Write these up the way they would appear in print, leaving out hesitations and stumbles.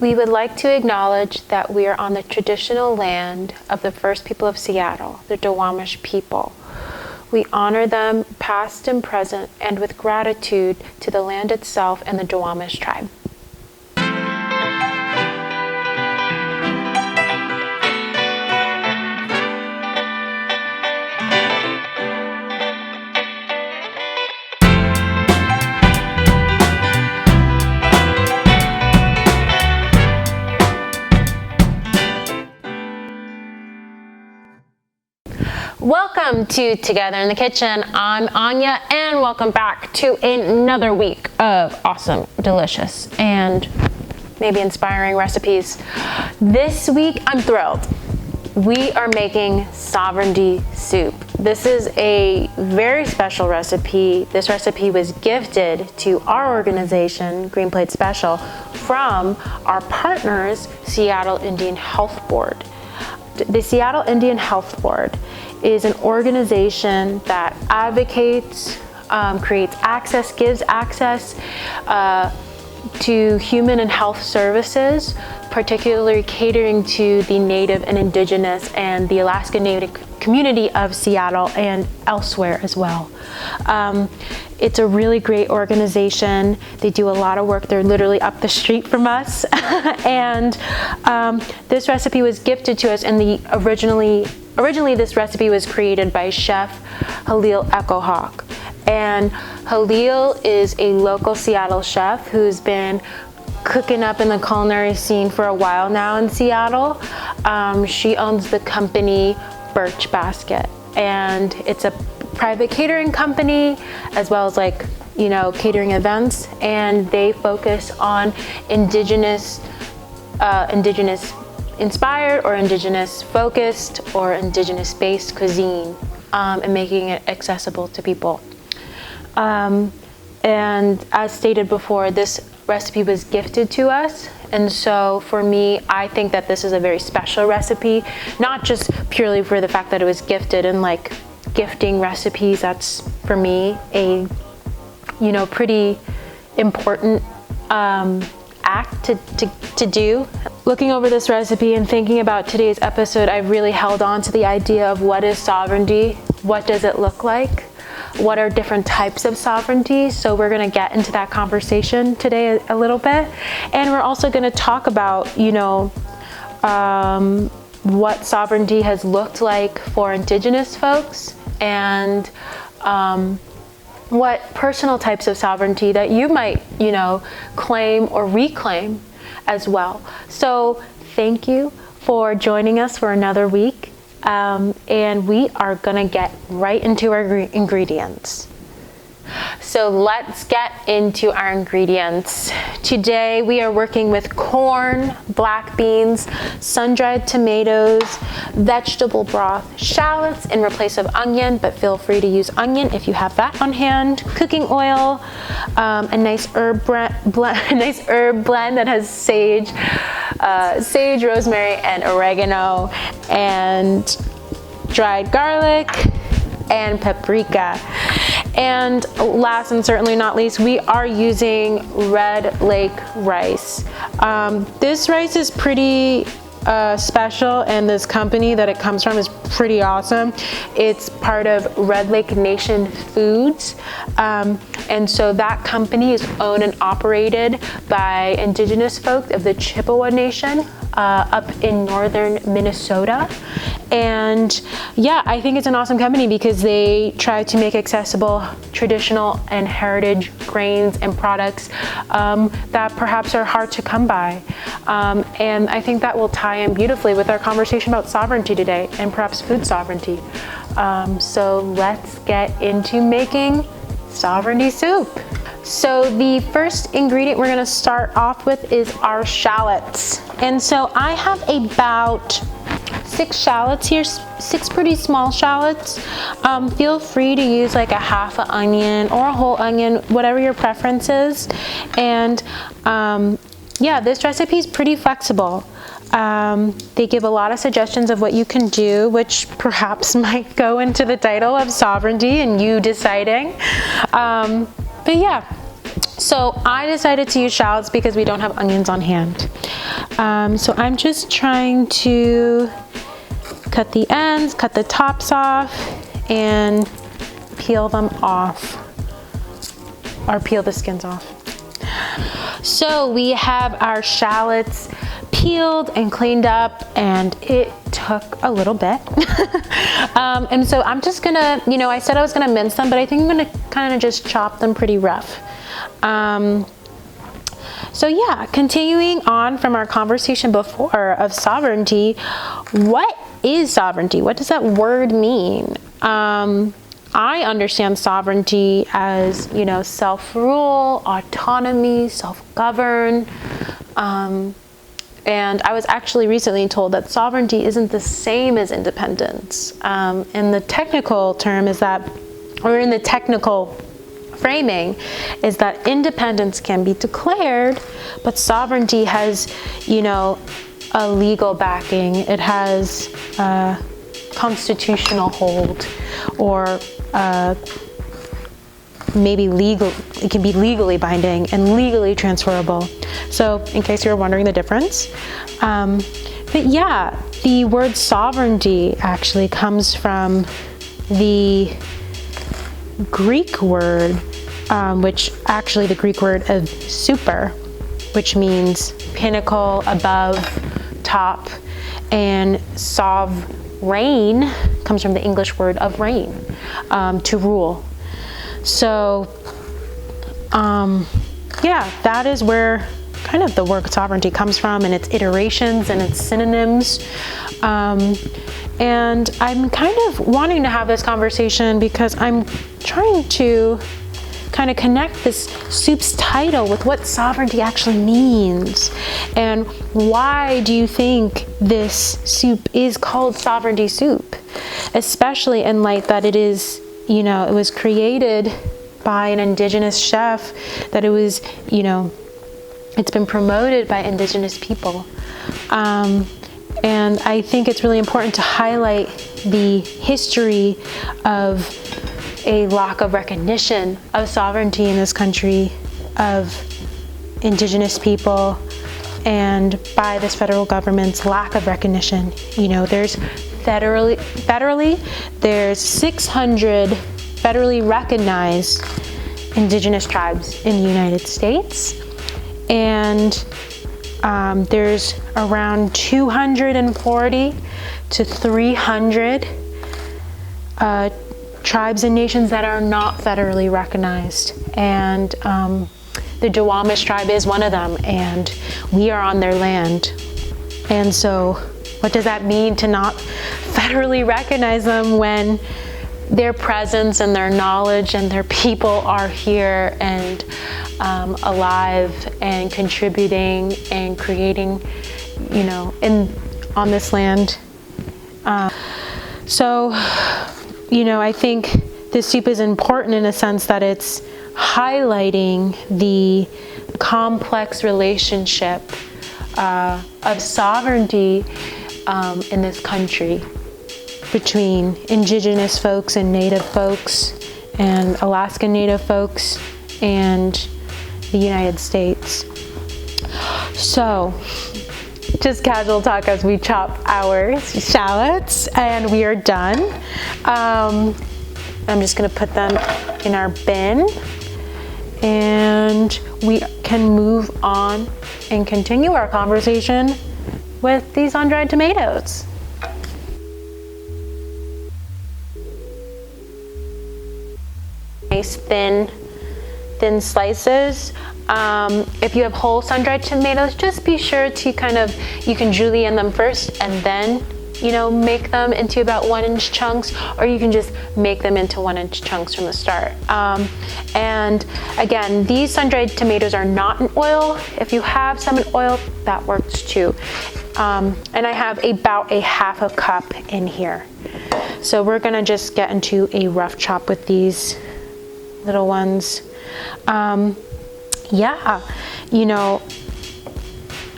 We would like to acknowledge that we are on the traditional land of the first people of Seattle, the Duwamish people. We honor them past and present, and with gratitude to the land itself and the Duwamish tribe. Welcome to Together in the Kitchen. I'm Anya, and welcome back to another week of awesome, delicious, and maybe inspiring recipes. This week, I'm thrilled. We are making sovereignty soup. This is a very special recipe. This recipe was gifted to our organization, Green Plate Special, from our partners, Seattle Indian Health Board. The Seattle Indian Health Board is an organization that advocates, creates access, gives access to human and health services, particularly catering to the Native and Indigenous and the Alaska Native community of Seattle and elsewhere as well. It's a really great organization. They do a lot of work. They're literally up the street from us. And this recipe was gifted to us, and originally this recipe was created by Chef Halil Echohawk. And Halil is a local Seattle chef who's been cooking up in the culinary scene for a while now in Seattle. She owns the company Birch Basket, and it's a private catering company as well as catering events, and they focus on indigenous inspired or indigenous focused or indigenous based cuisine, and making it accessible to people. And as stated before, this recipe was gifted to us, and so for me, I think that this is a very special recipe, not just purely for the fact that it was gifted, and gifting recipes, that's for me a pretty important act to do. Looking over this recipe and thinking about today's episode, I've really held on to the idea of what is sovereignty, what does it look like, what are different types of sovereignty. So we're going to get into that conversation today a little bit, and we're also going to talk about what sovereignty has looked like for Indigenous folks, and what personal types of sovereignty that you might, claim or reclaim as well. So thank you for joining us for another week. And we are gonna get right into our ingredients. So let's get into our ingredients. Today we are working with corn, black beans, sun-dried tomatoes, vegetable broth, shallots in replace of onion, but feel free to use onion if you have that on hand, cooking oil, a nice herb blend that has sage, rosemary, and oregano, and dried garlic and paprika. And last and certainly not least, we are using Red Lake rice. This rice is pretty special, and this company that it comes from is pretty awesome. It's part of Red Lake Nation Foods, and so that company is owned and operated by Indigenous folk of the Chippewa Nation up in northern Minnesota. And yeah, I think it's an awesome company because they try to make accessible traditional and heritage grains and products that perhaps are hard to come by. And I think that will tie in beautifully with our conversation about sovereignty today, and perhaps food sovereignty. So let's get into making sovereignty soup. So the first ingredient we're gonna start off with is our shallots. And so I have about 6 shallots here, 6 pretty small shallots. Feel free to use like a half an onion or a whole onion, whatever your preference is. And yeah, this recipe is pretty flexible. They give a lot of suggestions of what you can do, which perhaps might go into the title of sovereignty and you deciding. But yeah, so I decided to use shallots because we don't have onions on hand. So I'm just trying to cut the ends, cut the tops off, and peel them off, or peel the skins off. So we have our shallots peeled and cleaned up, and it took a little bit. And so I'm just gonna, I said I was gonna mince them, but I think I'm gonna kind of just chop them pretty rough. So yeah, continuing on from our conversation before of sovereignty, what is sovereignty? What does that word mean? I understand sovereignty as, self-rule, autonomy, self-govern. And I was actually recently told that sovereignty isn't the same as independence. And the technical term is that, or in the technical framing, is that independence can be declared, but sovereignty has, a legal backing. It has a constitutional hold, or maybe legal. It can be legally binding and legally transferable. So in case you're wondering the difference. But yeah, the word sovereignty actually comes from the Greek word, which actually the Greek word of super, which means pinnacle, above, top, and sovreign comes from the English word of reign, to rule. So, yeah, that is where kind of the word sovereignty comes from, and its iterations and its synonyms. And I'm kind of wanting to have this conversation because I'm trying to kind of connect this soup's title with what sovereignty actually means. And why do you think this soup is called sovereignty soup? Especially in light that it is, it was created by an Indigenous chef, that it was, it's been promoted by Indigenous people. And I think it's really important to highlight the history of a lack of recognition of sovereignty in this country, of Indigenous people, and by this federal government's lack of recognition. There's federally, there's 600 federally recognized Indigenous tribes in the United States, and there's around 240 to 300 tribes and nations that are not federally recognized, and the Duwamish tribe is one of them, and we are on their land. And so what does that mean to not federally recognize them when their presence and their knowledge and their people are here and alive and contributing and creating, on this land? So, I think this soup is important in a sense that it's highlighting the complex relationship of sovereignty in this country between Indigenous folks and Native folks and Alaskan Native folks and the United States. So, just casual talk as we chop our shallots, and we are done. I'm just gonna put them in our bin, and we can move on and continue our conversation with these sun-dried tomatoes. Nice thin slices. If you have whole sun-dried tomatoes, just be sure to you can julienne them first and then, make them into about 1-inch chunks, or you can just make them into 1-inch chunks from the start. And again, these sun-dried tomatoes are not in oil. If you have some in oil, that works too. And I have about a half a cup in here. So we're gonna just get into a rough chop with these little ones. Yeah,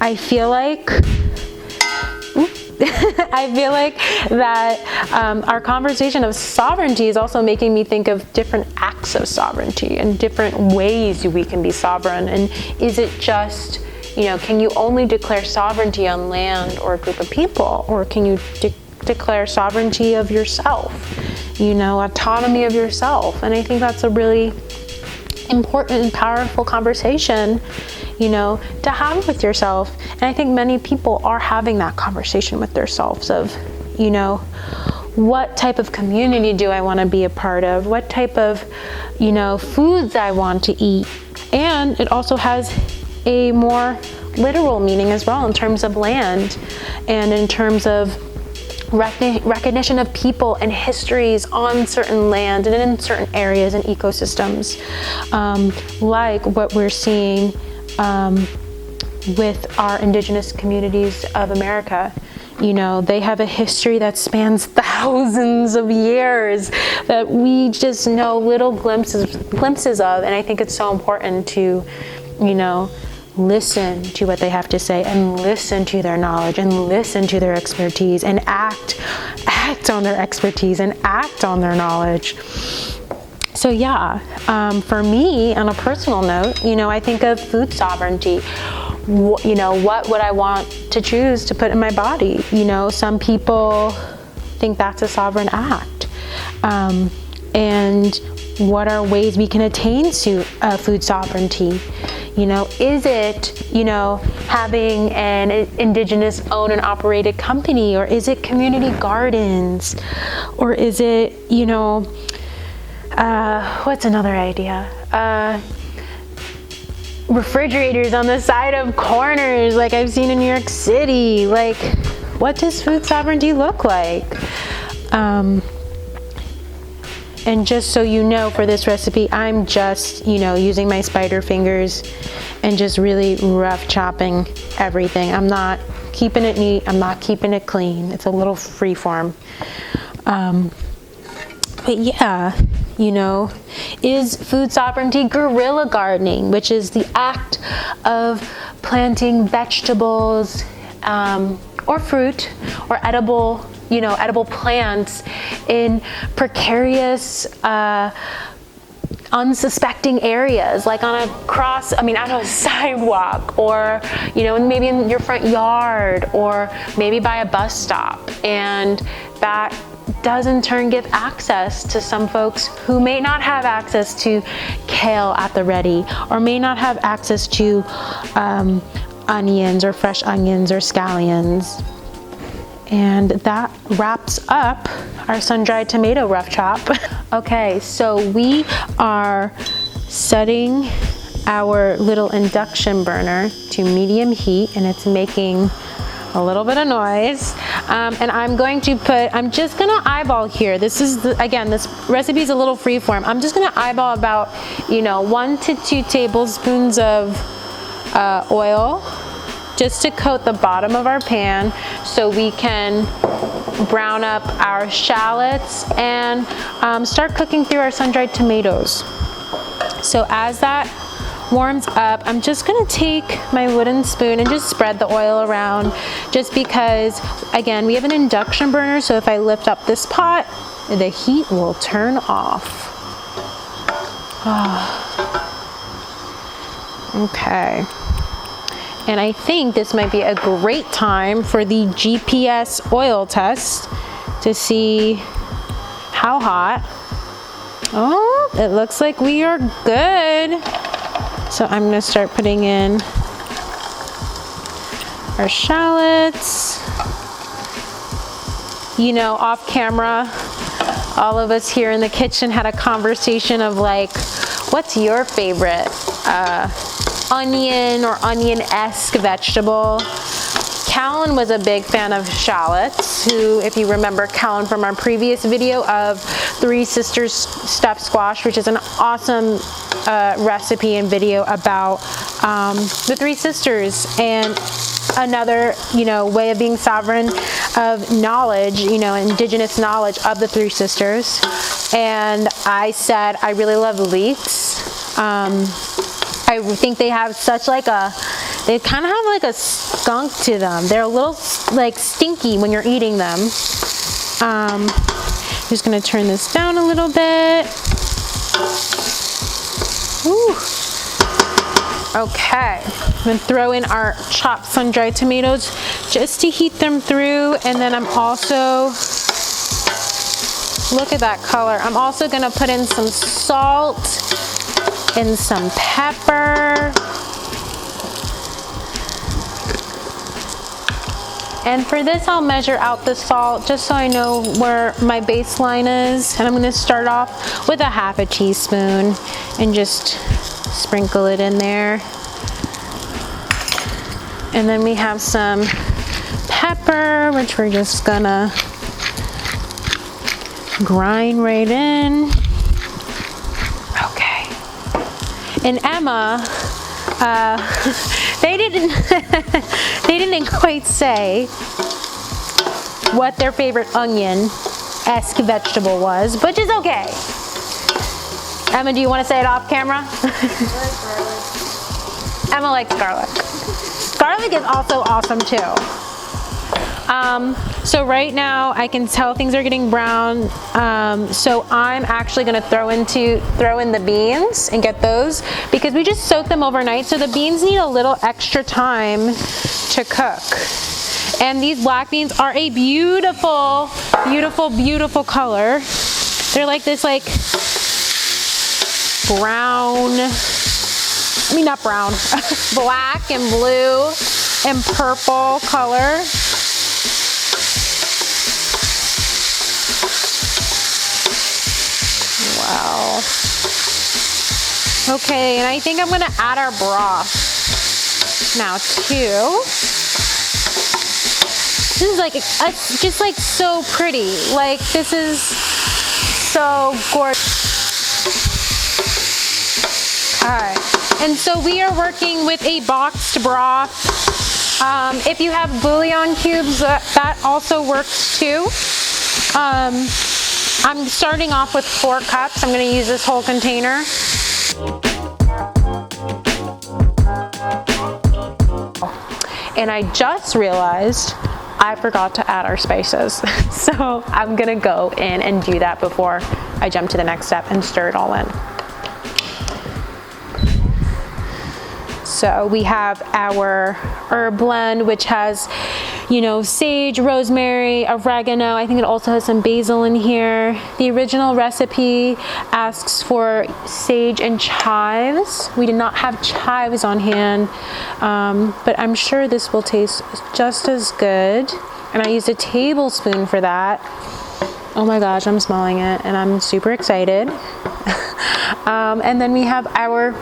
I feel like that our conversation of sovereignty is also making me think of different acts of sovereignty and different ways we can be sovereign. And is it just, You know, can you only declare sovereignty on land or a group of people, or can you declare sovereignty of yourself? You know, autonomy of yourself. And I think that's a really important and powerful conversation, you know, to have with yourself. And I think many people are having that conversation with themselves of, you know, what type of community do I want to be a part of? What type of, you know, foods I want to eat? And it also has a more literal meaning as well in terms of land and in terms of recognition of people and histories on certain land and in certain areas and ecosystems, like what we're seeing with our Indigenous communities of America. You know, they have a history that spans thousands of years that we just know little glimpses of, and I think it's so important to, you know, listen to what they have to say and listen to their knowledge and listen to their expertise and act on their expertise and act on their knowledge. So yeah, for me, on a personal note, you know, I think of food sovereignty. You know, what would I want to choose to put in my body? You know, some people think that's a sovereign act. And what are ways we can attain to food sovereignty? You know, is it, you know, having an Indigenous owned and operated company, or is it community gardens, or is it, you know, what's another idea? Refrigerators on the side of corners like I've seen in New York City. Like, what does food sovereignty look like? And just so you know, for this recipe, I'm just, you know, using my spider fingers and just really rough chopping everything. I'm not keeping it neat. I'm not keeping it clean. It's a little free form. But yeah, you know, is food sovereignty guerrilla gardening, which is the act of planting vegetables or fruit or edible, you know, edible plants in precarious, unsuspecting areas, like on a sidewalk, or, you know, maybe in your front yard, or maybe by a bus stop. And that does in turn give access to some folks who may not have access to kale at the ready, or may not have access to onions or fresh onions or scallions. And that wraps up our sun-dried tomato rough chop. Okay, so we are setting our little induction burner to medium heat, and it's making a little bit of noise. And I'm just gonna eyeball here. This recipe is a little freeform. I'm just gonna eyeball about, you know, 1 to 2 tablespoons of oil, just to coat the bottom of our pan so we can brown up our shallots and start cooking through our sun-dried tomatoes. So as that warms up, I'm just gonna take my wooden spoon and just spread the oil around, just because, again, we have an induction burner, so if I lift up this pot, the heat will turn off. Okay. And I think this might be a great time for the GPS oil test to see how hot. Oh, it looks like we are good. So I'm gonna start putting in our shallots. You know, off camera, all of us here in the kitchen had a conversation of like, what's your favorite onion or onion-esque vegetable? Callan was a big fan of shallots, who, if you remember Callan from our previous video of Three Sisters stuffed squash, which is an awesome recipe and video about the Three Sisters, and another, you know, way of being sovereign of knowledge, you know, Indigenous knowledge of the Three Sisters. And I said I really love leeks. I think they have such like they kind of have like a skunk to them. They're a little like stinky when you're eating them. I'm just gonna turn this down a little bit. Ooh. Okay, I'm gonna throw in our chopped sun-dried tomatoes just to heat them through, and then I'm also, look at that color. I'm also gonna put in some salt and some pepper. And for this, I'll measure out the salt just so I know where my baseline is. And I'm gonna start off with a ½ teaspoon and just sprinkle it in there. And then we have some pepper, which we're just gonna grind right in. Okay. And Emma, they didn't quite say what their favorite onion-esque vegetable was, which is okay. Emma, do you want to say it off camera? Emma likes garlic. Garlic is also awesome too. So right now I can tell things are getting brown. So I'm actually gonna throw in the beans and get those because we just soaked them overnight. So the beans need a little extra time to cook. And these black beans are a beautiful, beautiful, beautiful color. They're like this brown, I mean not brown, black and blue and purple color. Wow. Okay, and I think I'm gonna add our broth now too. This is like just like so pretty. Like this is so gorgeous. All right, and so we are working with a boxed broth. If you have bouillon cubes, that also works too. I'm starting off with 4 cups. I'm going to use this whole container. And I just realized I forgot to add our spices. So I'm going to go in and do that before I jump to the next step and stir it all in. So we have our herb blend, which has, you know, sage, rosemary, oregano. I think it also has some basil in here. The original recipe asks for sage and chives. We did not have chives on hand, but I'm sure this will taste just as good. And I used a tablespoon for that. Oh my gosh, I'm smelling it and I'm super excited. And then we have our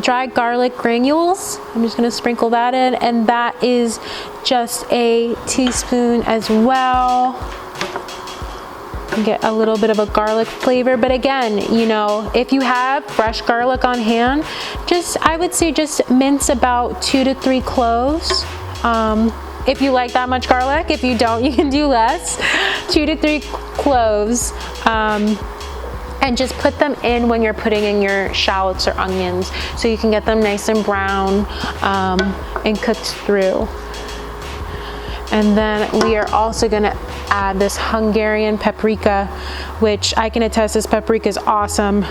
dried garlic granules. I'm just going to sprinkle that in, and that is just a teaspoon as well. Get a little bit of a garlic flavor, but again, you know, if you have fresh garlic on hand, I would say just mince about 2 to 3 cloves. If you like that much garlic. If you don't, you can do less. 2 to 3 cloves. And just put them in when you're putting in your shallots or onions so you can get them nice and brown and cooked through. And then we are also gonna add this Hungarian paprika, which I can attest this paprika is awesome.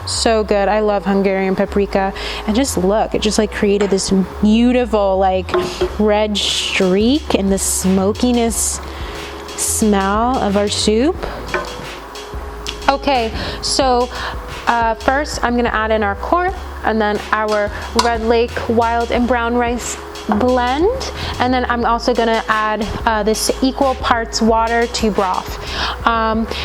So good. I love Hungarian paprika. And just look, it just like created this beautiful like red streak and the smokiness smell of our soup. Okay, so first I'm gonna add in our corn and then our Red Lake wild and brown rice blend, and then I'm also gonna add this equal parts water to broth.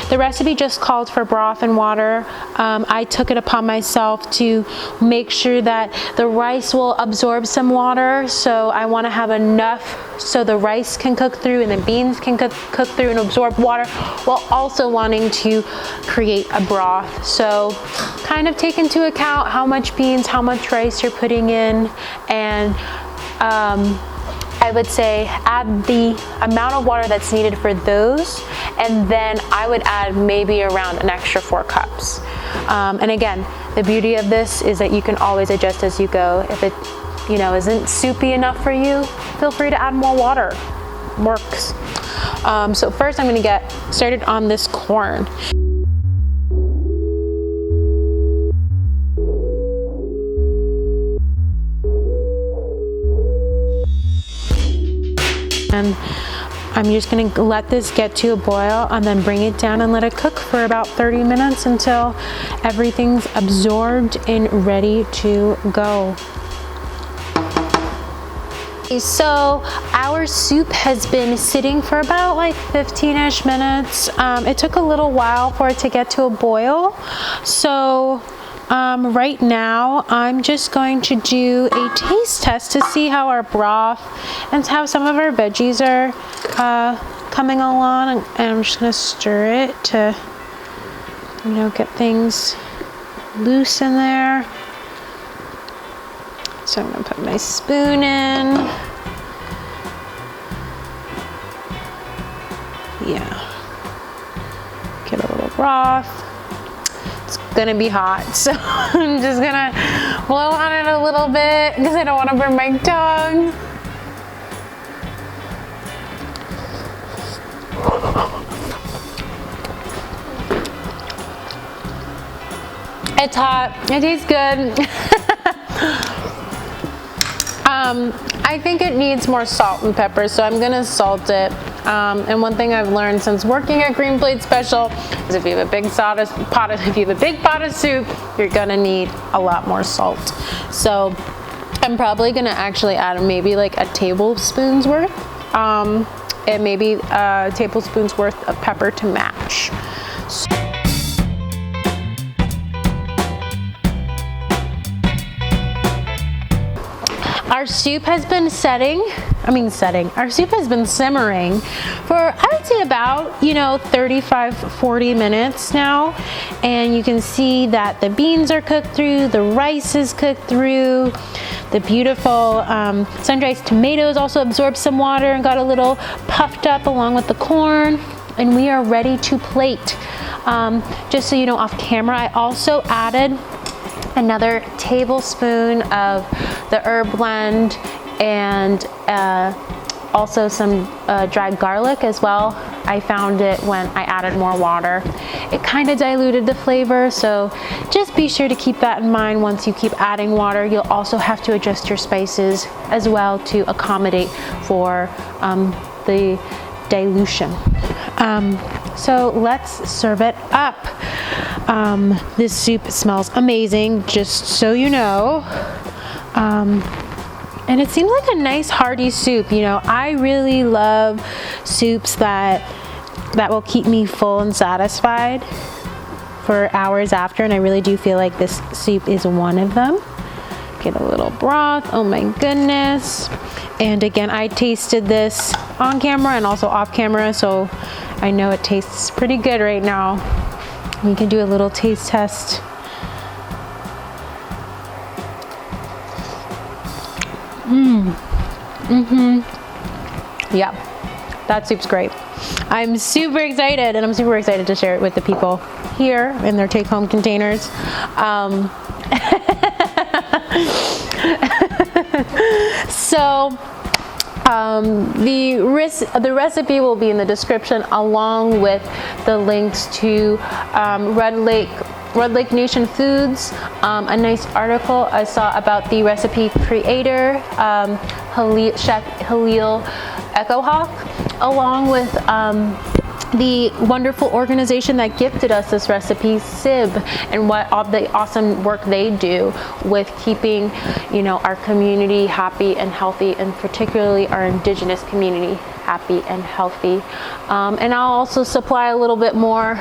The recipe just called for broth and water. I took it upon myself to make sure that the rice will absorb some water, so I want to have enough so the rice can cook through and the beans can cook through and absorb water, while also wanting to create a broth. So kind of take into account how much beans, how much rice you're putting in, and I would say add the amount of water that's needed for those, and then I would add maybe around an extra 4 cups. And again, the beauty of this is that you can always adjust as you go. If it, you know, isn't soupy enough for you, feel free to add more water. Works. So first I'm going to get started on this corn. and I'm just gonna let this get to a boil and then bring it down and let it cook for about 30 minutes until everything's absorbed and ready to go. So our soup has been sitting for about like 15-ish minutes. It took a little while for it to get to a boil. So right now I'm just going to do a taste test to see how our broth and how some of our veggies are coming along, and I'm just going to stir it to, you know, get things loose in there. So I'm going to put my spoon in. Yeah. Get a little broth. It's gonna be hot, so I'm just gonna blow on it a little bit because I don't want to burn my tongue. It's hot. It tastes good. I think it needs more salt and pepper, so I'm gonna salt it. And one thing I've learned since working at Green Plate Special is if you have a big pot of soup, you're gonna need a lot more salt. So I'm probably gonna actually add maybe like a tablespoon's worth, and maybe a tablespoon's worth of pepper to match. Our soup has been our soup has been simmering for, I would say, about, 35-40 minutes now. And you can see that the beans are cooked through, the rice is cooked through, the beautiful sun-dried tomatoes also absorbed some water and got a little puffed up along with the corn. And we are ready to plate. Just so you know, off camera, I also added another tablespoon of the herb blend and also some dried garlic as well. I found it when I added more water. It kind of diluted the flavor, so just be sure to keep that in mind once you keep adding water. You'll also have to adjust your spices as well to accommodate for the dilution. So let's serve it up. This soup smells amazing, just so you know. And it seems like a nice hearty soup. I really love soups that will keep me full and satisfied for hours after, and I really do feel like this soup is one of them. Get a little broth. Oh my goodness. And again, I tasted this on camera and also off camera, so I know it tastes pretty good right now. We can do a little taste test. Yeah, that soup's great. I'm super excited, and I'm super excited to share it with the people here in their take-home containers. So the recipe will be in the description, along with the links to Red Lake Nation Foods, a nice article I saw about the recipe creator, Chef Halil Echohawk, along with the wonderful organization that gifted us this recipe, SIB, and what all the awesome work they do with keeping, our community happy and healthy, and particularly our Indigenous community happy and healthy. And I'll also supply a little bit more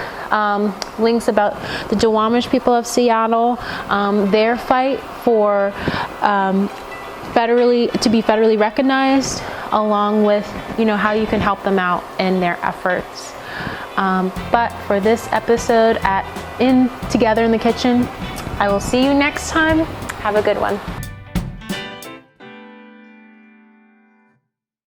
links about the Duwamish people of Seattle, their fight for to be federally recognized, along with how you can help them out in their efforts. But for this episode Together in the Kitchen, I will see you next time. Have a good one.